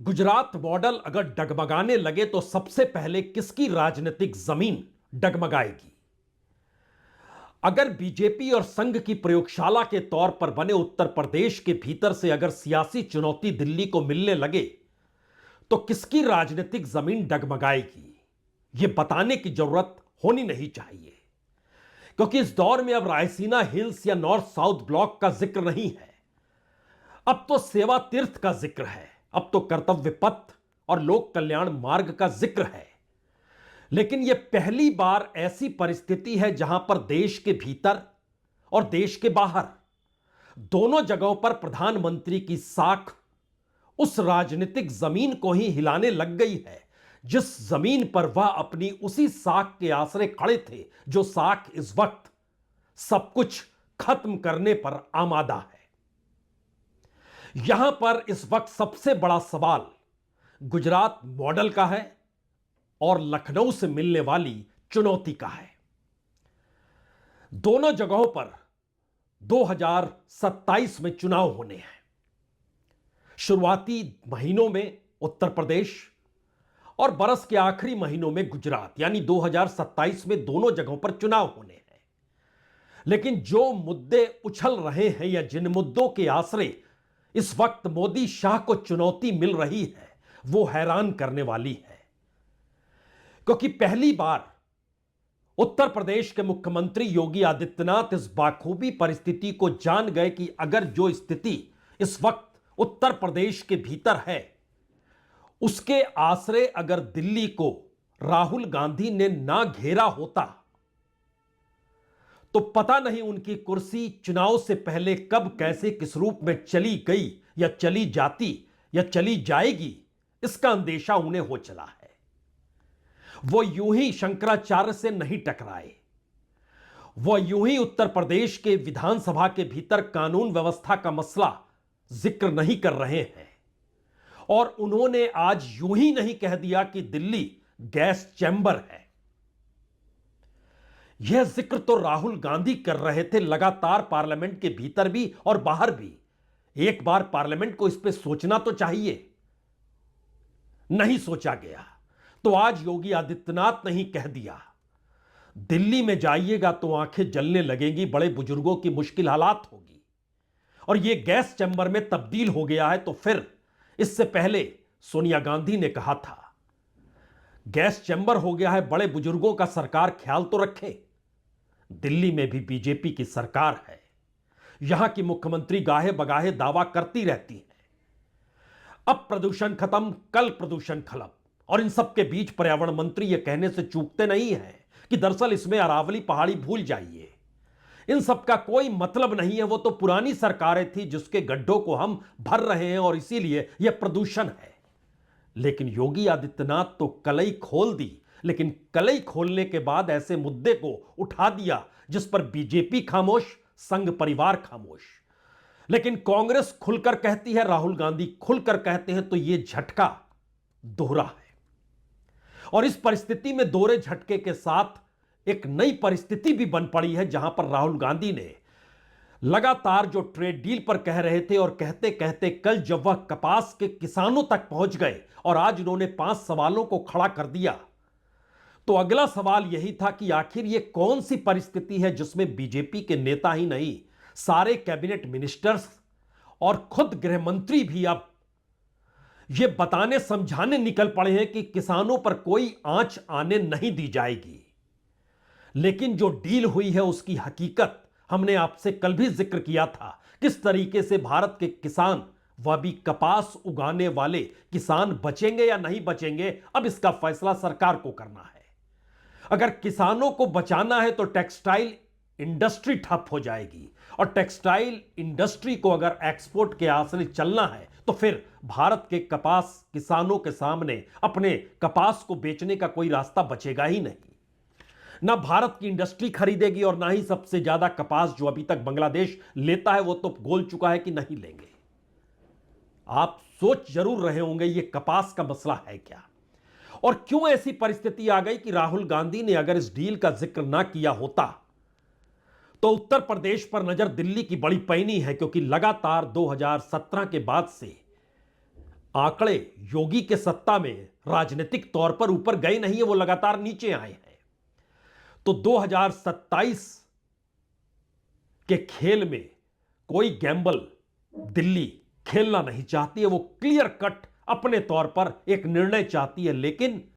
Gujarat model अगर डगमगाने लगे तो सबसे पहले किसकी राजनीतिक जमीन डगमगाएगी? अगर बीजेपी और संघ की प्रयोगशाला के तौर पर बने उत्तर प्रदेश के भीतर से अगर सियासी चुनौती दिल्ली को मिलने लगे तो किसकी राजनीतिक जमीन डगमगाएगी, यह बताने की जरूरत होनी नहीं चाहिए, क्योंकि इस दौर में अब रायसीना हिल्स या नॉर्थ साउथ ब्लॉक का जिक्र नहीं है। अब तो सेवा तीर्थ का जिक्र है, अब तो कर्तव्य पथ और लोक कल्याण मार्ग का जिक्र है। लेकिन यह पहली बार ऐसी परिस्थिति है जहां पर देश के भीतर और देश के बाहर दोनों जगहों पर प्रधानमंत्री की साख उस राजनीतिक जमीन को ही हिलाने लग गई है जिस जमीन पर वह अपनी उसी साख के आसरे खड़े थे, जो साख इस वक्त सब कुछ खत्म करने पर आमादा है। यहां पर इस वक्त सबसे बड़ा सवाल गुजरात मॉडल का है और लखनऊ से मिलने वाली चुनौती का है। दोनों जगहों पर 2027 में चुनाव होने हैं। शुरुआती महीनों में उत्तर प्रदेश और बरस के आखिरी महीनों में गुजरात, यानी 2027 में दोनों जगहों पर चुनाव होने हैं। लेकिन जो मुद्दे उछल रहे हैं या जिन मुद्दों के आसरे इस वक्त मोदी शाह को चुनौती मिल रही है, वो हैरान करने वाली है। क्योंकि पहली बार उत्तर प्रदेश के मुख्यमंत्री योगी आदित्यनाथ इस बाखूबी परिस्थिति को जान गए कि अगर जो स्थिति इस वक्त उत्तर प्रदेश के भीतर है, उसके आसरे अगर दिल्ली को राहुल गांधी ने ना घेरा होता तो पता नहीं उनकी कुर्सी चुनाव से पहले कब कैसे किस रूप में चली गई या चली जाती या चली जाएगी, इसका अंदेशा उन्हें हो चला है। वो यूं ही शंकराचार्य से नहीं टकराए, वो यूं ही उत्तर प्रदेश के विधानसभा के भीतर कानून व्यवस्था का मसला जिक्र नहीं कर रहे हैं, और उन्होंने आज यूं ही नहीं कह दिया कि दिल्ली गैस चैंबर है। यह जिक्र तो राहुल गांधी कर रहे थे लगातार, पार्लियामेंट के भीतर भी और बाहर भी। एक बार पार्लियामेंट को इस पे सोचना तो चाहिए, नहीं सोचा गया। तो आज योगी आदित्यनाथ ने ही कह दिया, दिल्ली में जाइएगा तो आंखें जलने लगेंगी, बड़े बुजुर्गों की मुश्किल हालात होगी। और यह गैस चैंबर में तब्दील हो गया है। तो फिर इससे पहले सोनिया गांधी ने कहा था, गैस चैंबर हो गया है, बड़े बुजुर्गों का सरकार ख्याल तो रखे। दिल्ली में भी बीजेपी की सरकार है, यहां की मुख्यमंत्री गाहे बगाहे दावा करती रहती है, अब प्रदूषण खत्म, कल प्रदूषण खत्म। और इन सब के बीच पर्यावरण मंत्री यह कहने से चूकते नहीं हैं कि दरअसल इसमें अरावली पहाड़ी भूल जाइए, इन सब का कोई मतलब नहीं है, वो तो पुरानी सरकारें थी जिसके गड्ढों को हम भर रहे हैं और इसीलिए यह प्रदूषण है। लेकिन योगी आदित्यनाथ तो कलई खोल दी, लेकिन कलई खोलने के बाद ऐसे मुद्दे को उठा दिया जिस पर बीजेपी खामोश, संघ परिवार खामोश। लेकिन कांग्रेस खुलकर कहती है, राहुल गांधी खुलकर कहते हैं, तो यह झटका दोहरा है। और इस परिस्थिति में दोहरे झटके के साथ एक नई परिस्थिति भी बन पड़ी है, जहां पर राहुल गांधी ने लगातार जो ट्रेड डील पर कह रहे थे और कहते कहते कल जब वह कपास के किसानों तक पहुंच गए और आज उन्होंने 5 सवालों को खड़ा कर दिया, तो अगला सवाल यही था कि आखिर यह कौन सी परिस्थिति है जिसमें बीजेपी के नेता ही नहीं, सारे कैबिनेट मिनिस्टर्स और खुद गृह मंत्री भी अब यह बताने समझाने निकल पड़े हैं कि किसानों पर कोई आंच आने नहीं दी जाएगी। लेकिन जो डील हुई है उसकी हकीकत हमने आपसे कल भी जिक्र किया था, किस तरीके से भारत के किसान, वह भी कपास उगाने वाले किसान, बचेंगे या नहीं बचेंगे, अब इसका फैसला सरकार को करना है। अगर किसानों को बचाना है तो टेक्सटाइल इंडस्ट्री ठप हो जाएगी, और टेक्सटाइल इंडस्ट्री को अगर एक्सपोर्ट के आसरे चलना है तो फिर भारत के कपास किसानों के सामने अपने कपास को बेचने का कोई रास्ता बचेगा ही नहीं। ना भारत की इंडस्ट्री खरीदेगी और ना ही सबसे ज्यादा कपास जो अभी तक बांग्लादेश लेता है वो तो बोल चुका है कि नहीं लेंगे। आप सोच जरूर रहे होंगे ये कपास का मसला है क्या, और क्यों ऐसी परिस्थिति आ गई कि राहुल गांधी ने अगर इस डील का जिक्र ना किया होता तो उत्तर प्रदेश पर नजर दिल्ली की बड़ी पैनी है। क्योंकि लगातार 2017 के बाद से आंकड़े योगी के सत्ता में राजनीतिक तौर पर ऊपर गए नहीं है, वो लगातार नीचे आए हैं। तो 2027 के खेल में कोई गैम्बल दिल्ली खेलना नहीं चाहती है। वो क्लियर कट अपने तौर पर एक निर्णय चाहती है, लेकिन